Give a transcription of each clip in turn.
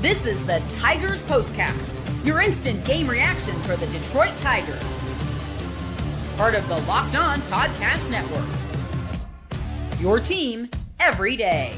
This is the Tigers Postcast, your instant game reaction for the Detroit Tigers. Part of the Locked On Podcast Network. Your team every day.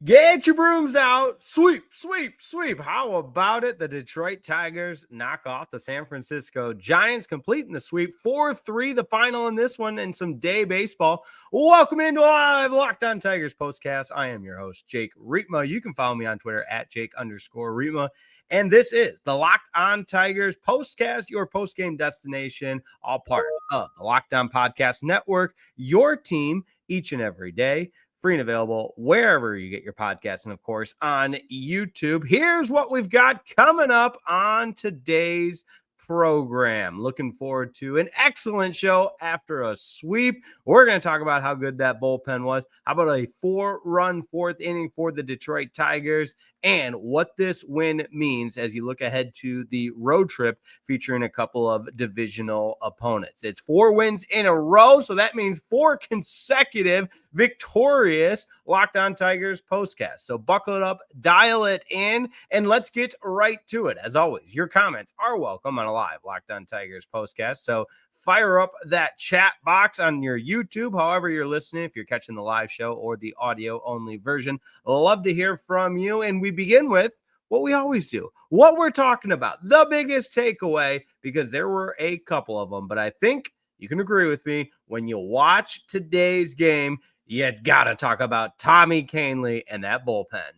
Get your brooms out. Sweep, sweep, sweep. How about it? The Detroit Tigers knock off the San Francisco Giants, completing the sweep 4-3, the final in this one, and some day baseball. Welcome into a live Locked On Tigers postcast. I am your host, Jake Riepma. You can follow me on Twitter at Jake_Riepma. And this is the Locked On Tigers postcast, your postgame destination, all part of the Locked On Podcast Network, your team each and every day. Free and available wherever you get your podcasts, and of course on YouTube. Here's what we've got coming up on today's program. Looking forward to an excellent show after a sweep. We're going to talk about how good that bullpen was. How about a 4-run fourth inning for the Detroit Tigers, and what this win means as you look ahead to the road trip featuring a couple of divisional opponents. It's 4 wins in a row, so that means 4 consecutive victorious Locked On Tigers postcasts. So buckle it up, dial it in, and let's get right to it. As always, your comments are welcome on a live Locked On Tigers postcast. So fire up that chat box on your YouTube, however you're listening, if you're catching the live show or the audio-only version. Love to hear from you. And we begin with what we always do, what we're talking about, the biggest takeaway, because there were a couple of them. But I think you can agree with me, when you watch today's game, you got to talk about Tommy Kahnle and that bullpen.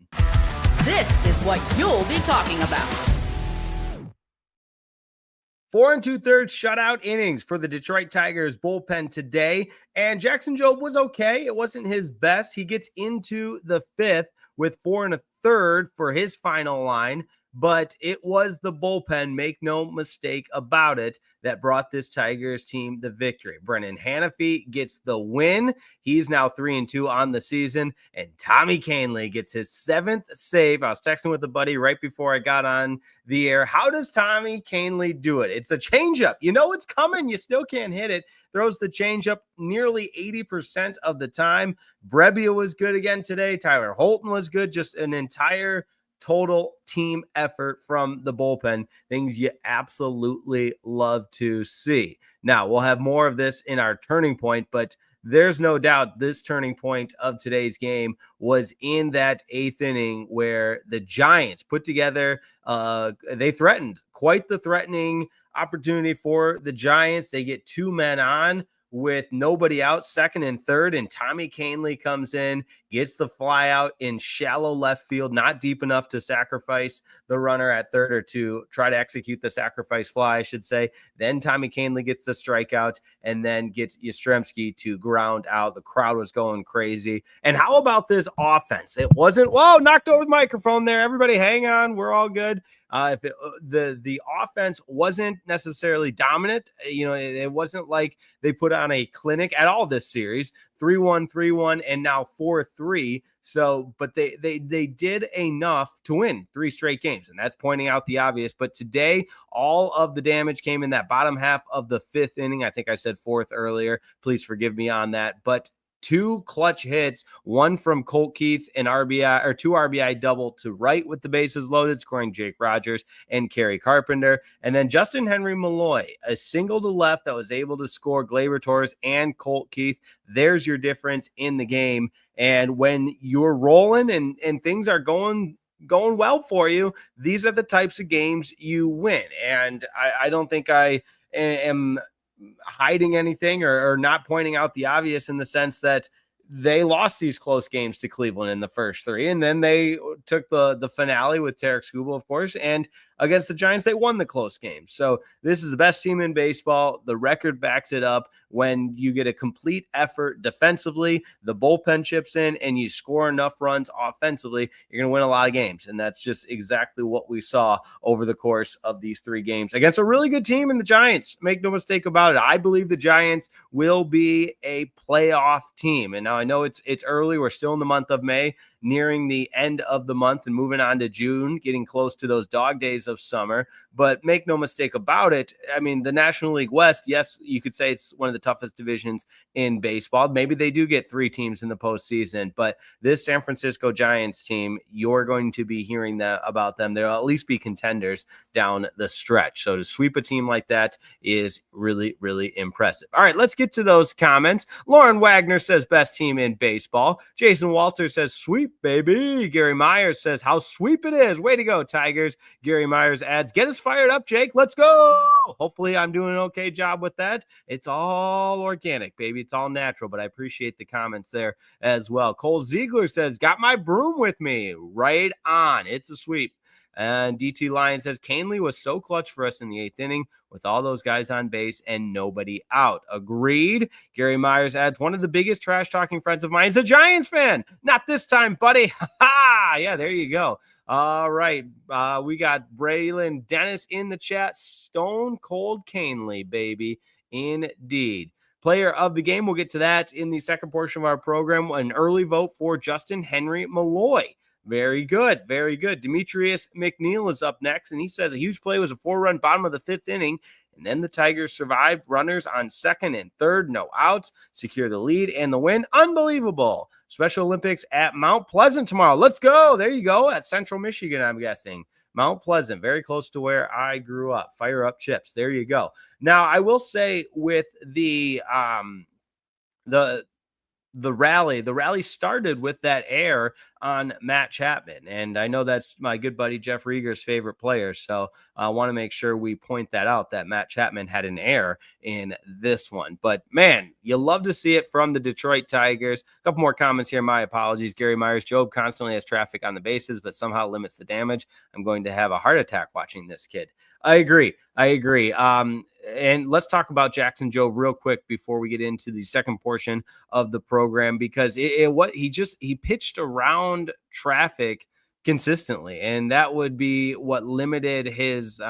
This is what you'll be talking about. 4 2/3 shutout innings for the Detroit Tigers bullpen today. And Jackson Jobe was okay. It wasn't his best. He gets into the 5th with 4 1/3 for his final line. But it was the bullpen, make no mistake about it, that brought this Tigers team the victory. Brennan Hanafy gets the win. He's now 3-2 on the season. And Tommy Kahnle gets his 7th save. I was texting with a buddy right before I got on the air. How does Tommy Kahnle do it? It's a changeup. You know it's coming. You still can't hit it. Throws the changeup nearly 80% of the time. Brebbia was good again today. Tyler Holton was good. Just an entire total team effort from the bullpen. Things you absolutely love to see. Now, we'll have more of this in our turning point, but there's no doubt this turning point of today's game was in that 8th inning where the Giants put together, they threatened, quite the threatening opportunity for the Giants. They get 2 men on with nobody out, 2nd and 3rd, and Tommy Kahnle comes in, gets the fly out in shallow left field, not deep enough to sacrifice the runner at 3rd, or to try to execute the sacrifice fly, I should say. Then Tommy Kahnle gets the strikeout and then gets Yastrzemski to ground out. The crowd was going crazy. And how about this offense? It wasn't, whoa, knocked over the microphone there. Everybody hang on. We're all good. The offense wasn't necessarily dominant, it wasn't like they put on a clinic at all this series. 3-1, 3-1, and now 4-3. So, but they did enough to win 3 straight games, and that's pointing out the obvious. But today, all of the damage came in that bottom half of the 5th inning. I think I said 4th earlier. Please forgive me on that. But 2 clutch hits, one from Colt Keith, an RBI or 2 RBI double to right with the bases loaded, scoring Jake Rogers and Kerry Carpenter. And then Justyn-Henry Malloy, a single to left that was able to score Gleyber Torres and Colt Keith. There's your difference in the game. And when you're rolling and things are going well for you, these are the types of games you win. And I don't think I am hiding anything or not pointing out the obvious, in the sense that they lost these close games to Cleveland in the first 3, and then they took the finale with Tarek Skubal, of course, and against the Giants, they won the close games. So this is the best team in baseball. The record backs it up. When you get a complete effort defensively, the bullpen chips in, and you score enough runs offensively, you're going to win a lot of games. And that's just exactly what we saw over the course of these 3 games against a really good team in the Giants. Make no mistake about it. I believe the Giants will be a playoff team. And now I know it's early. We're still in the month of May, nearing the end of the month and moving on to June, getting close to those dog days of summer. But make no mistake about it, I mean, the National League West, yes, you could say it's one of the toughest divisions in baseball. Maybe they do get 3 teams in the postseason, but this San Francisco Giants team, you're going to be hearing about them. They'll at least be contenders down the stretch. So to sweep a team like that is really, really impressive. All right, let's get to those comments. Lauren Wagner says best team in baseball. Jason Walter says sweep, baby. Gary Myers says how sweep it is. Way to go, Tigers. Gary Myers adds, get us fired up, Jake. Let's go. Hopefully I'm doing an okay job with that. It's all organic, baby. It's all natural, but I appreciate the comments there as well. Cole Ziegler says, got my broom with me. Right on. It's a sweep. And DT Lion says, Kahnle was so clutch for us in the 8th inning with all those guys on base and nobody out. Agreed. Gary Myers adds, one of the biggest trash-talking friends of mine is a Giants fan. Not this time, buddy. Ha-ha! Yeah, there you go. All right. We got Braylon Dennis in the chat. Stone Cold Kahnle, baby. Indeed. Player of the game, we'll get to that in the second portion of our program. An early vote for Justyn-Henry Malloy. Very good. Very good. Demetrius McNeil is up next, and he says a huge play was a 4-run bottom of the 5th inning, and then the Tigers survived. Runners on 2nd and 3rd, no outs, secure the lead and the win. Unbelievable. Special Olympics at Mount Pleasant tomorrow. Let's go. There you go. At Central Michigan, I'm guessing. Mount Pleasant, very close to where I grew up. Fire up chips. There you go. Now, I will say with the rally started with that error on Matt Chapman. And I know that's my good buddy Jeff Rieger's favorite player. So I want to make sure we point that out, that Matt Chapman had an error in this one. But man, you love to see it from the Detroit Tigers. A couple more comments here. My apologies. Gary Myers, Job constantly has traffic on the bases, but somehow limits the damage. I'm going to have a heart attack watching this kid. I agree. And let's talk about Jackson Jobe real quick before we get into the second portion of the program, because he pitched around traffic consistently, and that would be what limited his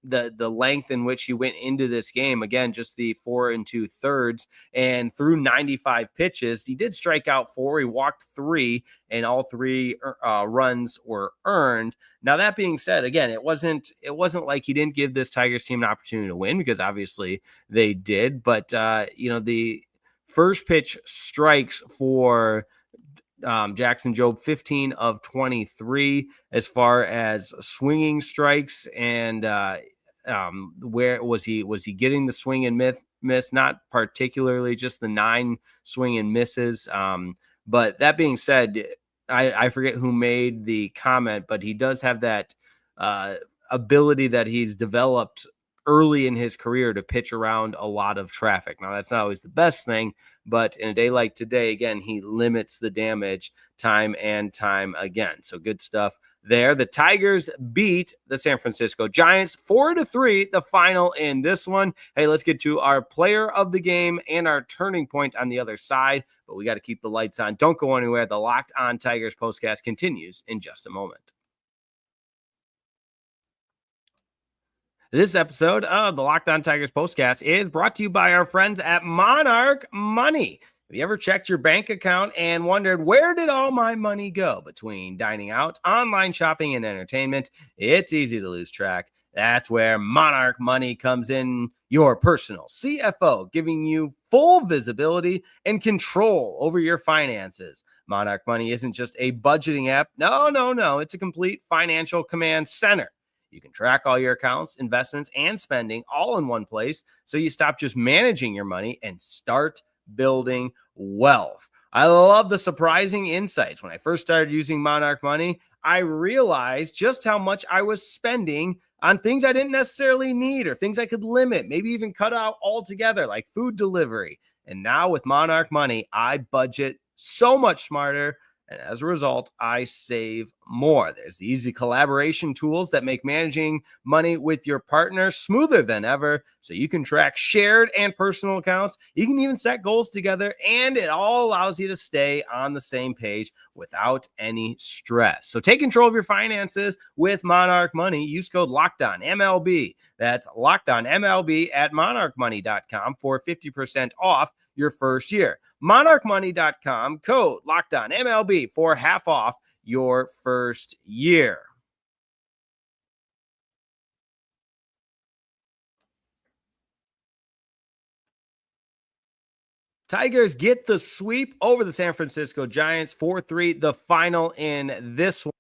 the length in which he went into this game. Again, just the 4 2/3, and through 95 pitches, he did strike out 4. He walked 3, and all 3 runs were earned. Now, that being said, again, it wasn't like he didn't give this Tigers team an opportunity to win, because obviously they did. But the first pitch strikes for Jackson Jobe, 15 of 23 as far as swinging strikes. And where was he getting the swing and miss? Not particularly, just the 9 swing and misses. But that being said, I forget who made the comment, but he does have that ability that he's developed early in his career to pitch around a lot of traffic. Now, that's not always the best thing, but in a day like today, again, he limits the damage time and time again. So good stuff there. The Tigers beat the San Francisco Giants 4-3, the final in this one. Hey, let's get to our player of the game and our turning point on the other side, but we got to keep the lights on. Don't go anywhere. The Locked On Tigers postcast continues in just a moment. This episode of the Locked On Tigers postcast is brought to you by our friends at Monarch Money. Have you ever checked your bank account and wondered, where did all my money go? Between dining out, online shopping, and entertainment, it's easy to lose track. That's where Monarch Money comes in, your personal CFO, giving you full visibility and control over your finances. Monarch Money isn't just a budgeting app. No. It's a complete financial command center. You can track all your accounts, investments, and spending all in one place, so you stop just managing your money and start building wealth. I love the surprising insights. When I first started using Monarch Money, I realized just how much I was spending on things I didn't necessarily need, or things I could limit, maybe even cut out altogether, like food delivery. And now with Monarch Money, I budget so much smarter, and as a result, I save more. There's the easy collaboration tools that make managing money with your partner smoother than ever, so you can track shared and personal accounts. You can even set goals together, and it all allows you to stay on the same page without any stress. So take control of your finances with Monarch Money. Use code LOCKEDONMLB. That's LOCKEDONMLB at monarchmoney.com for 50% off your first year. monarchmoney.com, code LOCKEDONMLB for half off your first year. Tigers get the sweep over the San Francisco Giants, 4-3, the final in this one.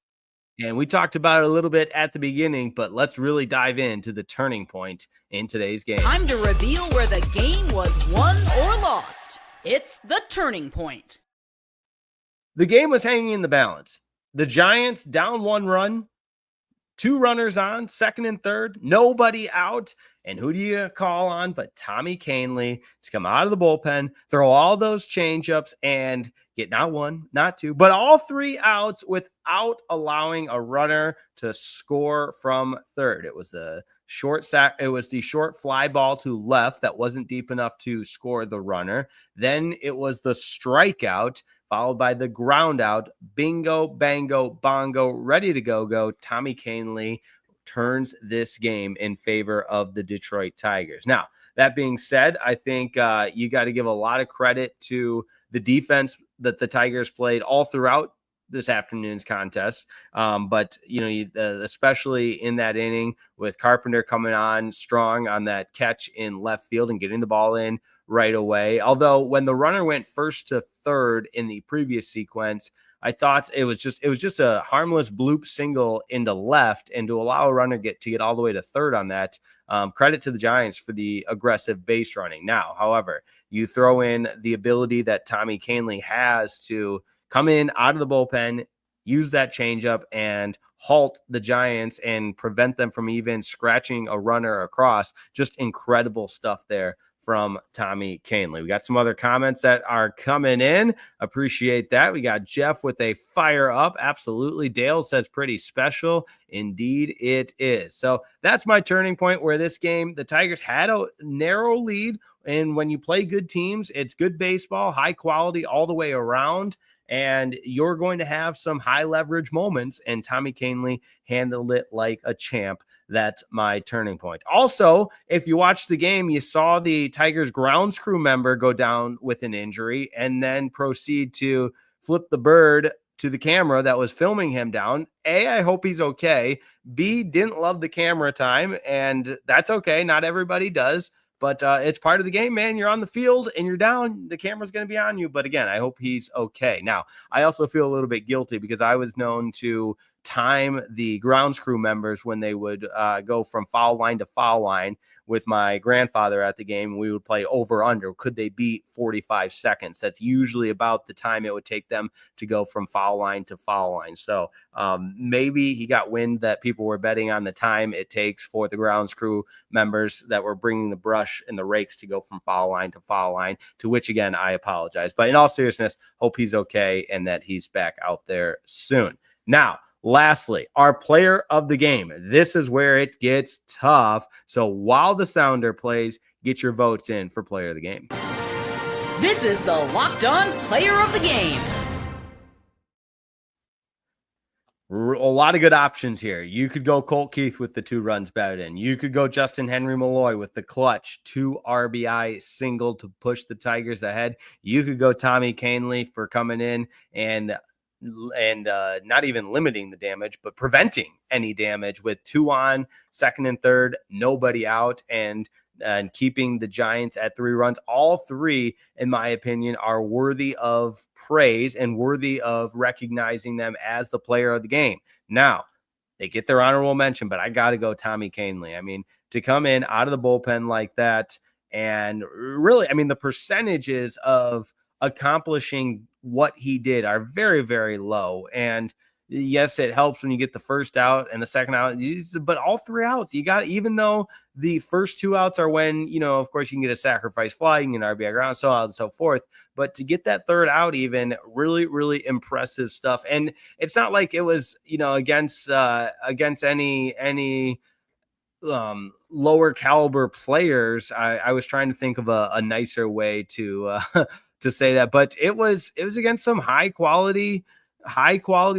And we talked about it a little bit at the beginning, but let's really dive into the turning point in today's game. Time to reveal where the game was won or lost. It's the turning point. The game was hanging in the balance. The Giants down 1 run, 2 runners on, second and third, nobody out. And who do you call on but Tommy Kahnle to come out of the bullpen, throw all those changeups, and get not 1, not 2, but all 3 outs without allowing a runner to score from third. It was the short fly ball to left that wasn't deep enough to score the runner. Then it was the strikeout, followed by the ground out. Bingo, bango, bongo, ready to go. Tommy Kahnle turns this game in favor of the Detroit Tigers. Now, that being said, I think you got to give a lot of credit to the defense that the Tigers played all throughout this afternoon's contest. But, especially in that inning with Carpenter coming on strong on that catch in left field and getting the ball in right away. Although when the runner went first to third in the previous sequence, I thought it was just a harmless bloop single into left, and to allow a runner to get all the way to third on that. Credit to the Giants for the aggressive base running. Now, however, you throw in the ability that Tommy Kahnle has to come in out of the bullpen, use that changeup, and halt the Giants and prevent them from even scratching a runner across. Just incredible stuff there from Tommy Kahnle. We got some other comments that are coming in. Appreciate that. We got Jeff with a fire up. Absolutely. Dale says pretty special. Indeed it is. So that's my turning point, where this game, the Tigers had a narrow lead. And when you play good teams, it's good baseball, high quality all the way around. And you're going to have some high leverage moments. And Tommy Kahnle handled it like a champ. That's my turning point. Also, if you watched the game, you saw the Tigers grounds crew member go down with an injury and then proceed to flip the bird to the camera that was filming him down. A, I hope he's okay. B, didn't love the camera time, and that's okay. Not everybody does. But it's part of the game, man. You're on the field and you're down. The camera's going to be on you. But again, I hope he's okay. Now, I also feel a little bit guilty because I was known to time the grounds crew members when they would go from foul line to foul line with my grandfather at the game. We would play over under. Could they beat 45 seconds? That's usually about the time it would take them to go from foul line to foul line. So maybe he got wind that people were betting on the time it takes for the grounds crew members that were bringing the brush and the rakes to go from foul line, to which, again, I apologize. But in all seriousness, hope he's okay and that he's back out there soon. Now, lastly, our player of the game. This is where it gets tough. So while the sounder plays, get your votes in for player of the game. This is the Locked On Player of the Game. A lot of good options here. You could go Colt Keith with the 2 runs batted in. You could go Justyn-Henry Malloy with the clutch 2 RBI single to push the Tigers ahead. You could go Tommy Kahnle for coming in and not even limiting the damage, but preventing any damage with 2 on, second and third, nobody out, and keeping the Giants at 3 runs. All 3, in my opinion, are worthy of praise and worthy of recognizing them as the player of the game. Now, they get their honorable mention, but I got to go Tommy Kahnle. I mean, to come in out of the bullpen like that, and really, I mean, the percentages of accomplishing what he did are very, very low. And yes, it helps when you get the first out and the second out, but all 3 outs, you got, even though the first 2 outs are when, of course, you can get a sacrifice fly, you can get an RBI ground, so on and so forth. But to get that 3rd out, even, really, really impressive stuff. And it's not like it was, against any lower caliber players. I was trying to think of a nicer way to say that, but it was against some high quality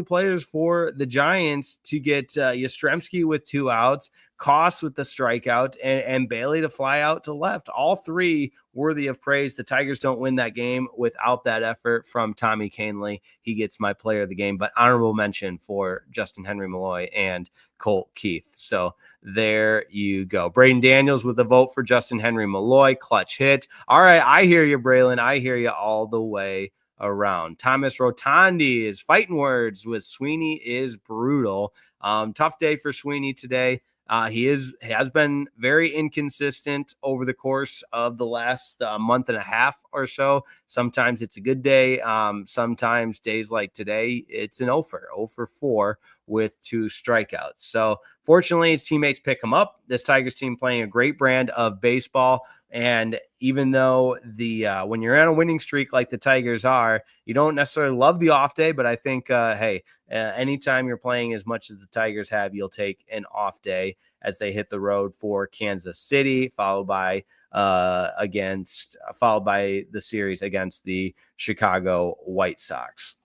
players for the Giants to get Yastrzemski with 2 outs, Koss with the strikeout, and Bailey to fly out to left. All three worthy of praise. The Tigers don't win that game without that effort from Tommy Kahnle. He gets my player of the game, but honorable mention for Justyn-Henry, Malloy, and Colt Keith. So there you go. Braden Daniels with a vote for Justyn-Henry, Malloy. Clutch hit. All right, I hear you, Braylon. I hear you all the way around. Thomas Rotondi is fighting words with Sweeney is brutal. Tough day for Sweeney today. He has been very inconsistent over the course of the last month and a half or so. Sometimes it's a good day. Sometimes days like today, it's an 0 for 4 with 2 strikeouts. So fortunately, his teammates pick him up. This Tigers team playing a great brand of baseball. And even though when you're on a winning streak like the Tigers are, you don't necessarily love the off day. But I think, anytime you're playing as much as the Tigers have, you'll take an off day as they hit the road for Kansas City, followed by the series against the Chicago White Sox.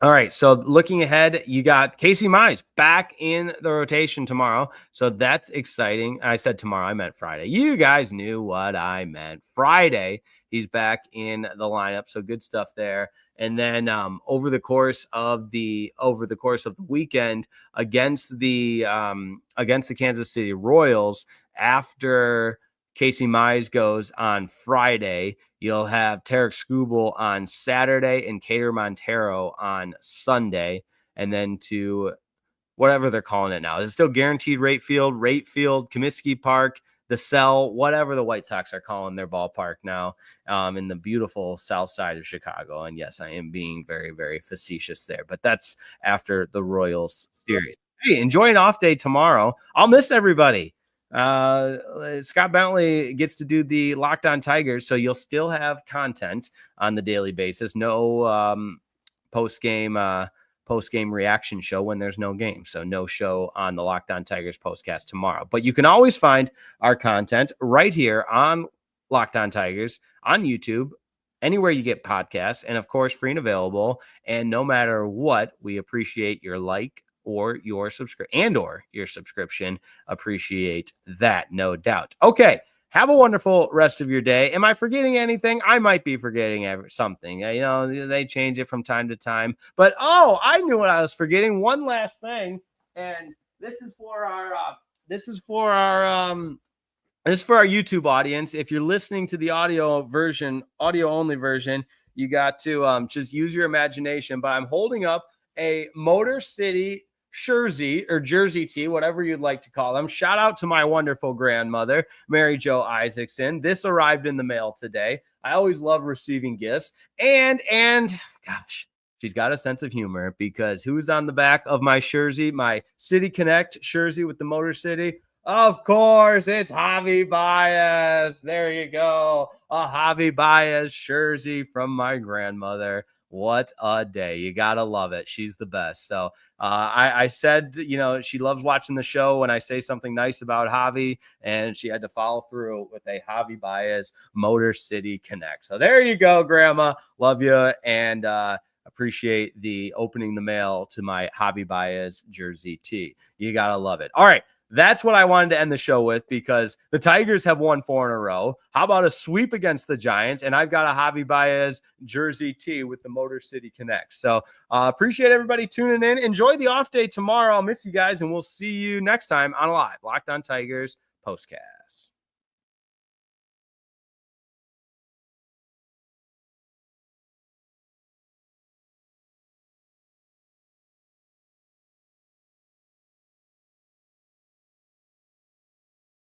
All right, so looking ahead, you got Casey Mize back in the rotation tomorrow. So that's exciting. I said tomorrow, I meant Friday. You guys knew what I meant. Friday, he's back in the lineup. So good stuff there. And then over the course of the weekend against the Kansas City Royals, after Casey Mize goes on Friday, you'll have Tarek Skubal on Saturday and Cater Montero on Sunday. And then to whatever they're calling it now. It's still guaranteed rate field, Comiskey Park, the Cell, whatever the White Sox are calling their ballpark now, in the beautiful south side of Chicago. And yes, I am being very, very facetious there, but that's after the Royals series. Hey, enjoy an off day tomorrow. I'll miss everybody. Scott Bentley gets to do the Locked On Tigers, so you'll still have content on the daily basis. No post-game reaction show when there's no game. So no show on the Locked On Tigers postcast tomorrow. But you can always find our content right here on Locked On Tigers on YouTube, anywhere you get podcasts, and of course, free and available. And no matter what, we appreciate your like or your subscription. Appreciate that, no doubt. Okay. Have a wonderful rest of your day. Am I forgetting anything? I might be forgetting something. They change it from time to time. But, I knew what I was forgetting. One last thing, and this is for our YouTube audience. If you're listening to the audio only version, you got to just use your imagination. But I'm holding up a Motor City jersey tee, whatever you'd like to call them. Shout out to my wonderful grandmother, Mary Jo Isaacson. This arrived in the mail today. I always love receiving gifts. And gosh, she's got a sense of humor, because who's on the back of my jersey, my City Connect jersey with the Motor City? Of course, it's Javi Baez. There you go. A Javi Baez jersey from my grandmother. What a day. You got to love it. She's the best. So I said, she loves watching the show when I say something nice about Javi, and she had to follow through with a Javi Baez Motor City Connect. So there you go, Grandma. Love you, and appreciate the opening the mail to my Javi Baez jersey tee. You got to love it. All right. That's what I wanted to end the show with, because the Tigers have won 4 in a row. How about a sweep against the Giants? And I've got a Javi Baez jersey tee with the Motor City Connect. So appreciate everybody tuning in. Enjoy the off day tomorrow. I'll miss you guys, and we'll see you next time on Live Locked On Tigers Postcast.